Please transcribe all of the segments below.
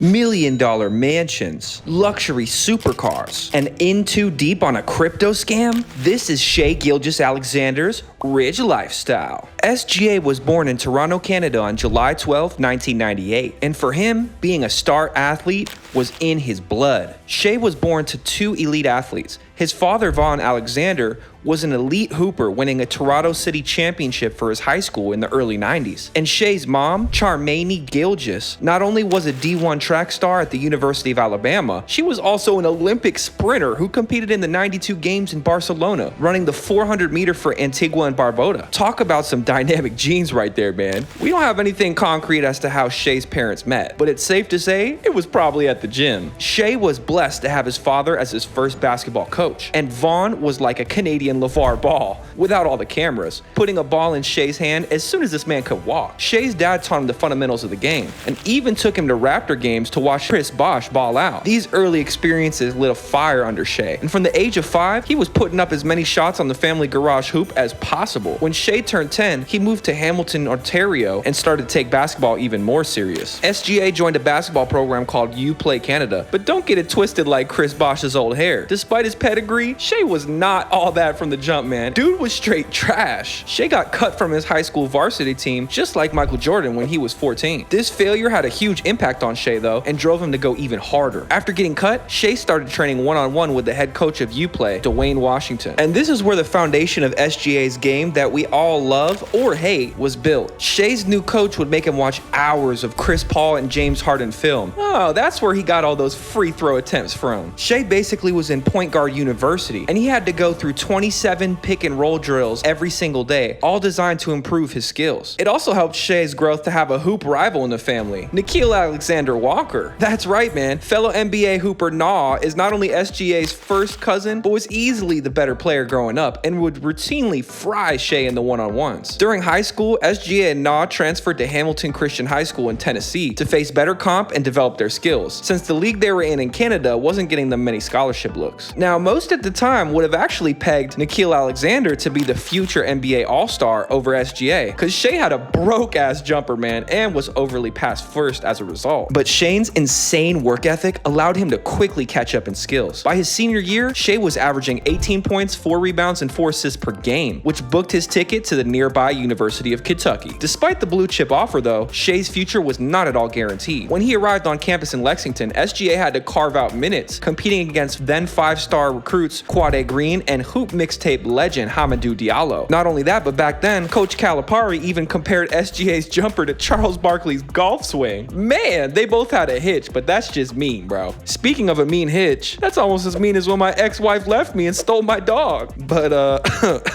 $1,000,000 mansions, luxury supercars, and in too deep on a crypto scam? This is Shai Gilgeous-Alexander's Rich Lifestyle. SGA was born in Toronto, Canada on July 12, 1998, and for him, being a star athlete was in his blood. Shai was born to two elite athletes. His father, Von Alexander, was an elite hooper, winning a Toronto City championship for his high school in the early 90s. And Shai's mom, Charmaine Gilgeous, not only was a D1 track star at the University of Alabama, she was also an Olympic sprinter who competed in the 92 games in Barcelona, running the 400-meter for Antigua and Barbuda. Talk about some dynamic genes right there, man. We don't have anything concrete as to how Shai's parents met, but it's safe to say it was probably at the gym. Shai was blessed to have his father as his first basketball coach, and Von was like a Canadian LeVar Ball, without all the cameras, putting a ball in Shai's hand as soon as this man could walk. Shai's dad taught him the fundamentals of the game, and even took him to Raptor games to watch Chris Bosh ball out. These early experiences lit a fire under Shai, and from the age of 5, he was putting up as many shots on the family garage hoop as possible. When Shai turned 10, he moved to Hamilton, Ontario, and started to take basketball even more serious. SGA joined a basketball program called U Play Canada, but don't get it twisted like Chris Bosh's old hair. Despite his pedigree, Shai was not all that from the jump, man. Dude was straight trash. Shai got cut from his high school varsity team just like Michael Jordan when he was 14. This failure had a huge impact on Shai though, and drove him to go even harder. After getting cut, Shai started training one-on-one with the head coach of UPlay, Dwayne Washington. And this is where the foundation of SGA's game that we all love or hate was built. Shai's new coach would make him watch hours of Chris Paul and James Harden film. Oh, that's where he got all those free throw attempts from. Shai basically was in point guard university, and he had to go through 27 pick and roll drills every single day, all designed to improve his skills. It also helped Shai's growth to have a hoop rival in the family, Nickeil Walker. That's right, man. Fellow NBA hooper Nah is not only SGA's first cousin, but was easily the better player growing up and would routinely fry Shai in the one-on-ones. During high school, SGA and Nah transferred to Hamilton Christian High School in Tennessee to face better comp and develop their skills, since the league they were in Canada wasn't getting them many scholarship looks. Now, most at the time would have actually pegged Nickeil-Alexander to be the future NBA All-Star over SGA, because Shai had a broke-ass jumper, man, and was overly pass first as a result. But Shai's insane work ethic allowed him to quickly catch up in skills. By his senior year, Shai was averaging 18 points, 4 rebounds, and 4 assists per game, which booked his ticket to the nearby University of Kentucky. Despite the blue chip offer though, Shai's future was not at all guaranteed. When he arrived on campus in Lexington, SGA had to carve out minutes, competing against then 5-star recruits Quade Green and hoop mixtape legend Hamidou Diallo. Not only that, but back then, Coach Calipari even compared SGA's jumper to Charles Barkley's golf swing. Man, they both had a hitch, but that's just mean, bro. Speaking of a mean hitch, that's almost as mean as when my ex-wife left me and stole my dog. But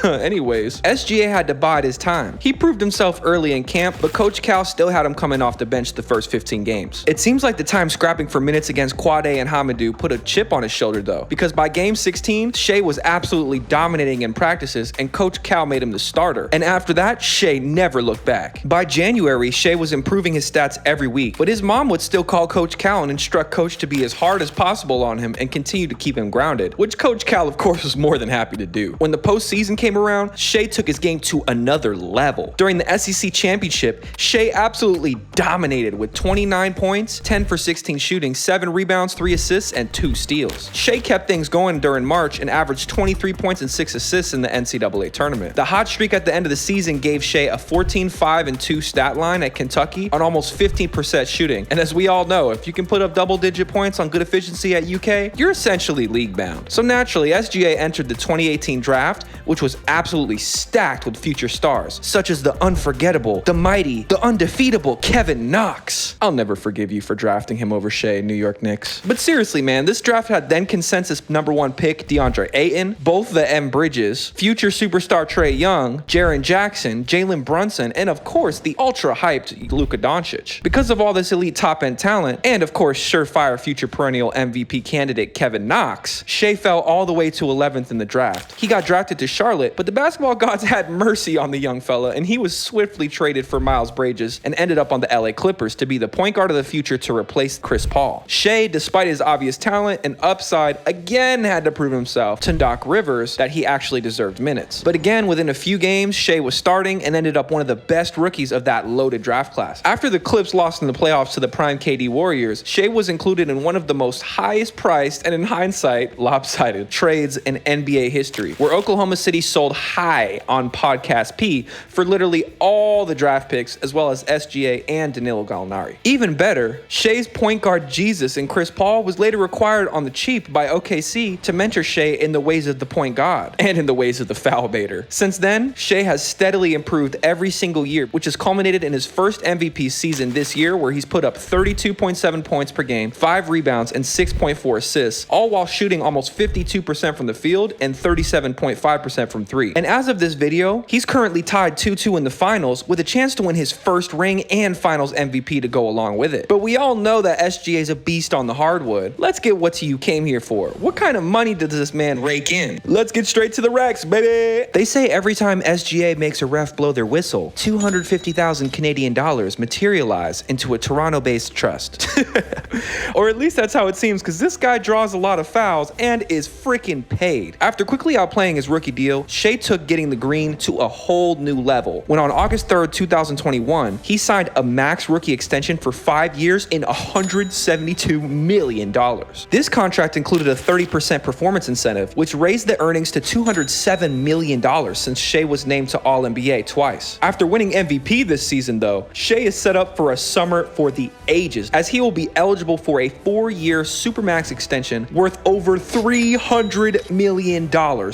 anyways, SGA had to bide his time. He proved himself early in camp, but Coach Cal still had him coming off the bench the first 15 games. It seems like the time scrapping for minutes against Quade and Hamidou put a chip on his shoulder though, because by game 16, Shai was absolutely dominating in practices and Coach Cal made him the starter. And after that, Shai never looked back. By January, Shai was improving his stats every week, but his mom would still call Coach Cal and instruct Coach to be as hard as possible on him and continue to keep him grounded, which Coach Cal of course was more than happy to do. When the postseason came around, Shai took his game to another level. During the SEC Championship, Shai absolutely dominated with 29 points, 10 for 16 shooting, 7 rebounds, 3 assists, and 2 steals. Shai kept things going during March and averaged 23 points and 6 assists in the NCAA tournament. The hot streak at the end of the season gave Shai a 14-5-2 stat line at Kentucky on almost 15% shooting. And as we all know, if you can put up double-digit points on good efficiency at UK, you're essentially league-bound. So naturally, SGA entered the 2018 draft, which was absolutely stacked with future stars, such as the unforgettable, the mighty, the undefeatable Kevin Knox. I'll never forgive you for drafting him over Shai, New York Knicks. But seriously, man, this draft had then consensus #1 pick DeAndre Ayton, both the M Bridges, future superstar Trae Young, Jaren Jackson, Jalen Brunson, and of course the ultra-hyped Luka Doncic. Because of all this elite top-end talent, and of course surefire future perennial MVP candidate Kevin Knox, Shai fell all the way to 11th in the draft. He got drafted to Charlotte, but the basketball gods had mercy on the young fella, and he was swiftly traded for Miles Bridges and ended up on the LA Clippers to be the point guard of the future to replace Chris Paul. Shai, despite his obvious talent and upside, again had to prove himself to Doc Rivers that that he actually deserved minutes. But again, within a few games, Shai was starting and ended up one of the best rookies of that loaded draft class. After the Clips lost in the playoffs to the prime KD Warriors, Shai was included in one of the most highest priced and, in hindsight, lopsided trades in NBA history, where Oklahoma City sold high on Podcast P for literally all the draft picks, as well as SGA and Danilo Gallinari. Even better, Shai's point guard Jesus and Chris Paul was later acquired on the cheap by OKC to mentor Shai in the ways of the point guard and in the ways of the foul baiter. Since then, Shai has steadily improved every single year, which has culminated in his first MVP season this year, where he's put up 32.7 points per game, 5 rebounds, and 6.4 assists, all while shooting almost 52% from the field and 37.5% from 3. And as of this video, he's currently tied 2-2 in the finals with a chance to win his first ring and finals MVP to go along with it. But we all know that SGA is a beast on the hardwood. Let's get what you came here for. What kind of money does this man rake in? Let's get straight to the racks, baby. They say every time SGA makes a ref blow their whistle, 250,000 Canadian dollars materialize into a Toronto-based trust. Or at least that's how it seems, because this guy draws a lot of fouls and is freaking paid. After quickly outplaying his rookie deal, Shai took getting the green to a whole new level when on August 3rd, 2021, he signed a max rookie extension for 5 years and $172 million. This contract included a 30% performance incentive, which raised the earnings to $207 million since Shai was named to All-NBA twice. After winning MVP this season, though, Shai is set up for a summer for the ages, as he will be eligible for a 4-year Supermax extension worth over $300 million,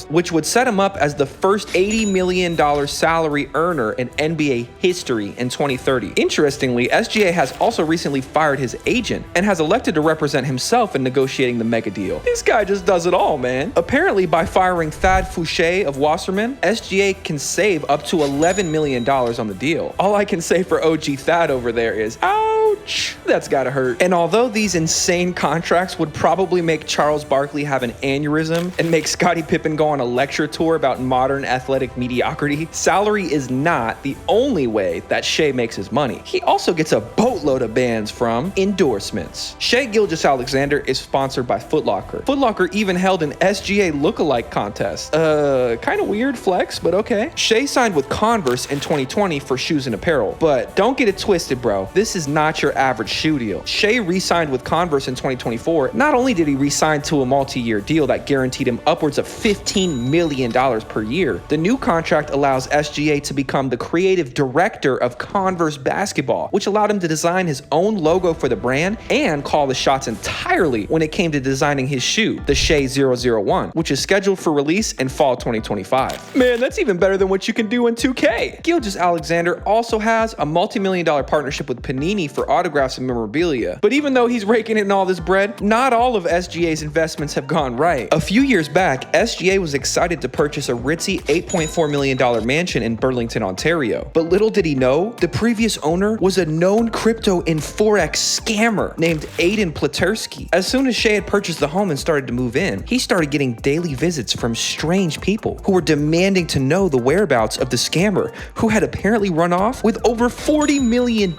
which would set him up as the first $80 million salary earner in NBA history in 2030. Interestingly, SGA has also recently fired his agent and has elected to represent himself in negotiating the mega deal. This guy just does it all, man. Apparently, by firing Thad Fouché of Wasserman, SGA can save up to $11 million on the deal. All I can say for OG Thad over there is, ouch, that's gotta hurt. And although these insane contracts would probably make Charles Barkley have an aneurysm and make Scottie Pippen go on a lecture tour about modern athletic mediocrity, salary is not the only way that Shai makes his money. He also gets a boatload of bands from endorsements. Shai Gilgeous-Alexander is sponsored by Foot Locker. Foot Locker even held an SGA lookalike contest. Kind of weird flex, but okay. Shai signed with Converse in 2020 for shoes and apparel, but don't get it twisted, bro. This is not your average shoe deal. Shai re-signed with Converse in 2024. Not only did he re-sign to a multi-year deal that guaranteed him upwards of $15 million per year, the new contract allows SGA to become the creative director of Converse basketball, which allowed him to design his own logo for the brand and call the shots entirely when it came to designing his shoe, the Shai 001, which is scheduled for release in fall 2025. Man, that's even better than what you can do in 2K. Gilgeous-Alexander also has a multi-million-dollar partnership with Panini for autographs and memorabilia. But even though he's raking in all this bread, not all of SGA's investments have gone right. A few years back, SGA was excited to purchase a ritzy $8.4 million mansion in Burlington, Ontario. But little did he know, the previous owner was a known crypto and Forex scammer named Aiden Platursky. As soon as Shai had purchased the home and started to move in, he started getting daily visits from strange people who were demanding to know the whereabouts of the scammer, who had apparently run off with over $40 million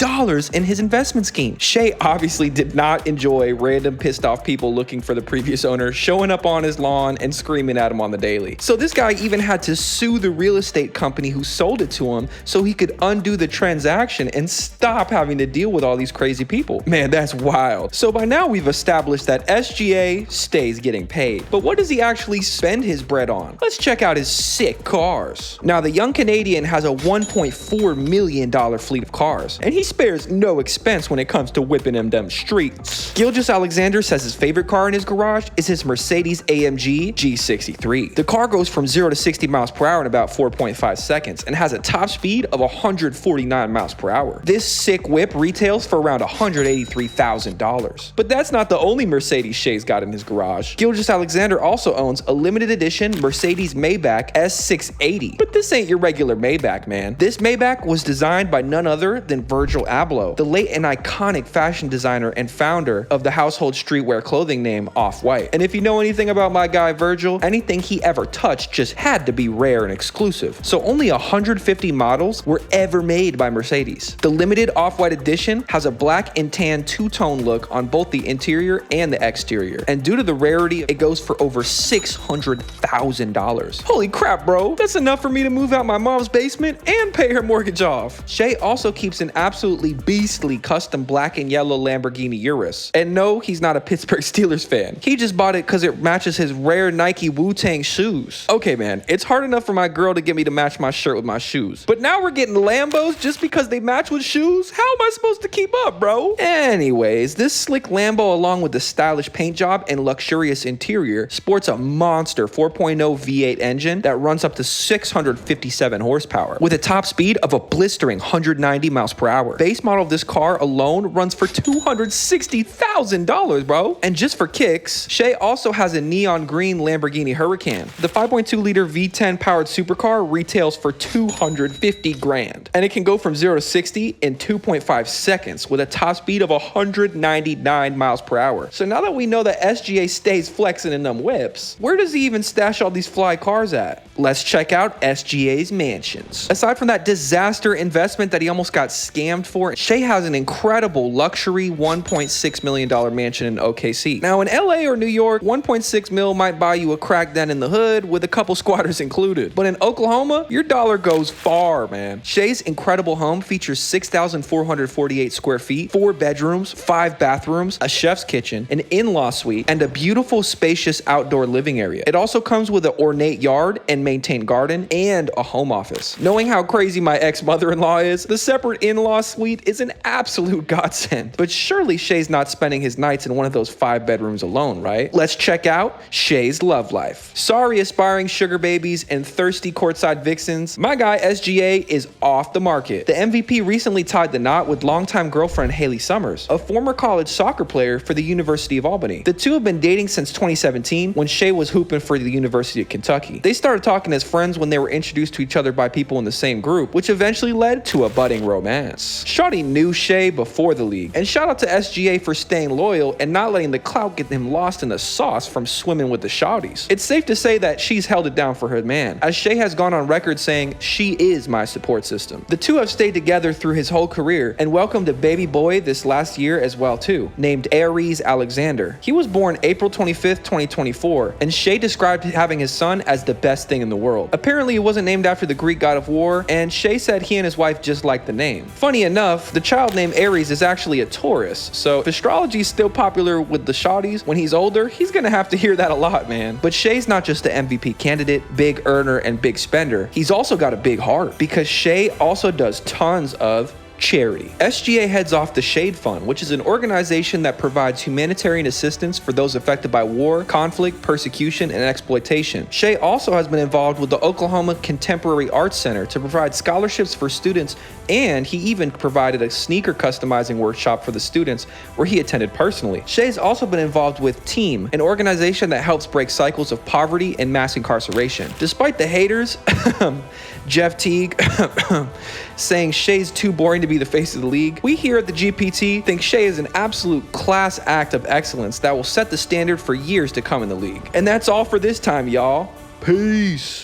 in his investment scheme. Shai obviously did not enjoy random pissed off people looking for the previous owner showing up on his lawn and screaming at him on the daily. So this guy even had to sue the real estate company who sold it to him so he could undo the transaction and stop having to deal with all these crazy people. Man, that's wild. So by now we've established that SGA stays getting paid. But what does he actually spend his bread on? Let's check out his sick cars. Now, the young Canadian has a $1.4 million fleet of cars, and he spares no expense when it comes to whipping them streets. Gilgeous-Alexander says his favorite car in his garage is his Mercedes-AMG G63. The car goes from 0 to 60 miles per hour in about 4.5 seconds and has a top speed of 149 miles per hour. This sick whip retails for around $183,000. But that's not the only Mercedes Shai's got in his garage. Gilgeous-Alexander also owns a limited edition Mercedes Maybach S680. But this ain't your regular Maybach, man. This Maybach was designed by none other than Virgil Abloh, the late and iconic fashion designer and founder of the household streetwear clothing name Off-White. And if you know anything about my guy Virgil, anything he ever touched just had to be rare and exclusive. So only 150 models were ever made by Mercedes. The limited Off-White edition has a black and tan two-tone look on both the interior and the exterior. And due to the rarity, it goes for over $600,000. Holy crap, bro. That's enough for me to move out my mom's basement and pay her mortgage off. Shai also keeps an absolutely beastly custom black and yellow Lamborghini Urus. And no, he's not a Pittsburgh Steelers fan. He just bought it because it matches his rare Nike Wu-Tang shoes. Okay, man, it's hard enough for my girl to get me to match my shirt with my shoes. But now we're getting Lambos just because they match with shoes? How am I supposed to keep up, bro? Anyways, this slick Lambo, along with the stylish paint job and luxurious interior, sports a monster 4.0 V8 engine that runs up to 657 horsepower with a top speed of a blistering 190 miles per hour. Base model of this car alone runs for $260,000, bro. And just for kicks, Shai also has a neon green Lamborghini Huracan. The 5.2-liter V10 powered supercar retails for $250 grand, and it can go from 0 to 60 in 2.5 seconds with a top speed of 199 miles per hour. So now that we know that SGA stays flexing in them whips, where does he even stash all these fly cars at? Let's check out SGA's mansions. Aside from that disaster investment that he almost got scammed for, Shai has an incredible luxury $1.6 million mansion in OKC. Now in LA or New York, 1.6 mil might buy you a crack den in the hood with a couple squatters included. But in Oklahoma, your dollar goes far, man. Shai's incredible home features 6,448 square feet, 4 bedrooms, 5 bathrooms, a chef's kitchen, an in-law suite, and a beautiful spacious outdoor living area. It also comes with an ornate yard and maintained garden and a home office. Knowing how crazy my ex-mother-in-law is, the separate in-law suite is an absolute godsend. But surely Shai's not spending his nights in one of those 5 bedrooms alone, right? Let's check out Shai's love life. Sorry, aspiring sugar babies and thirsty courtside vixens, my guy SGA is off the market. The MVP recently tied the knot with longtime girlfriend Haley Summers, a former college soccer player for the University of Albany. The two have been dating since 2017 when Shai was hooping for the University of Kentucky. They started talking as friends when they were introduced to each other by people in the same group, which eventually led to a budding romance. Shawty knew Shai before the league, and shout out to SGA for staying loyal and not letting the clout get him lost in the sauce from swimming with the shawties. It's safe to say that she's held it down for her man, as Shai has gone on record saying, "She is my support system." The two have stayed together through his whole career and welcomed a baby boy this last year as well too, named Gilgeous-Alexander. He was born April 25th, 2024, and Shai described having his son as the best thing in the world. Apparently, it wasn't named after the Greek god of war, and Shai said he and his wife just liked the name. Funny enough, the child named Aries is actually a Taurus, so if astrology is still popular with the shawties, when he's older, he's gonna have to hear that a lot, man. But Shai's not just the MVP candidate, big earner, and big spender. He's also got a big heart, because Shai also does tons of charity. SGA heads off the Shade Fund, which is an organization that provides humanitarian assistance for those affected by war, conflict, persecution, and exploitation. Shai also has been involved with the Oklahoma Contemporary Arts Center to provide scholarships for students, and he even provided a sneaker customizing workshop for the students where he attended personally. Shai's also been involved with Team, an organization that helps break cycles of poverty and mass incarceration. Despite the haters, Jeff Teague saying Shai's too boring to be the face of the league, we here at the GPT think Shai is an absolute class act of excellence that will set the standard for years to come in the league. And that's all for this time, y'all. Peace.